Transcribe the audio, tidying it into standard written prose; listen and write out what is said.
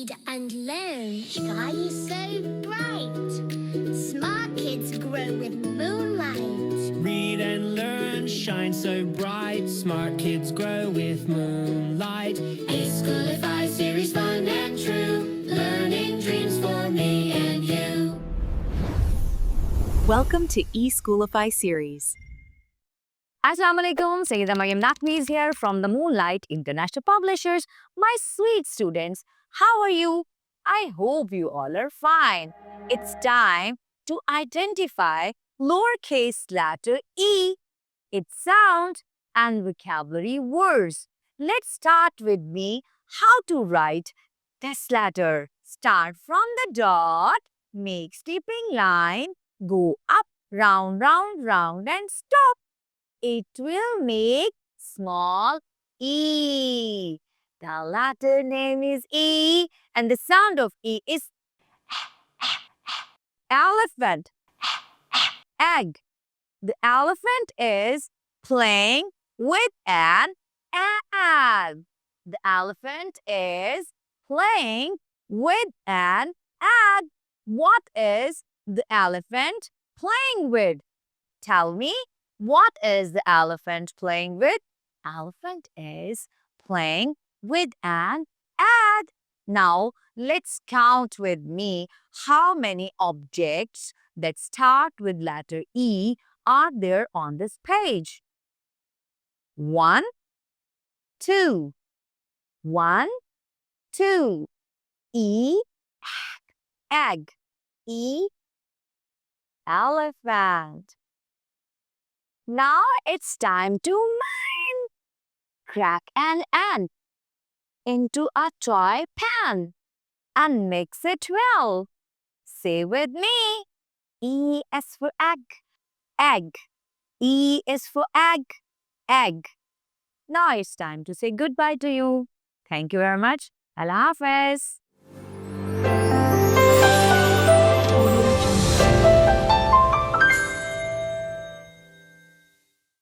read and learn. Sky is so bright. Smart kids grow with moonlight. Read and learn, shine so bright. Smart kids grow with moonlight. eSchoolify series, fun and true. Learning dreams for me and you. Welcome to eSchoolify series. Assalamualaikum, Sayyida Maryam Naqvi here from the Moonlight International Publishers. My sweet students, how are you? I hope you all are fine. It's time to identify lowercase letter e, its sound and vocabulary words. Let's start with me how to write this letter. Start from the dot, make stepping line, go up, round, round, round and stop. It will make small e. The letter name is E and the sound of E is elephant. Egg. The elephant is playing with an egg. The elephant is playing with an egg. What is the elephant playing with? Tell me. What is the elephant playing with? Elephant is playing with an egg. Now, let's count with me how many objects that start with letter E are there on this page. 1, 2. 1, 2. E, egg. E, elephant. Now it's time to mine. Crack an ant into a toy pan and mix it well. Say with me. E is for egg. Egg. E is for egg. Egg. Now it's time to say goodbye to you. Thank you very much. Allah Hafiz.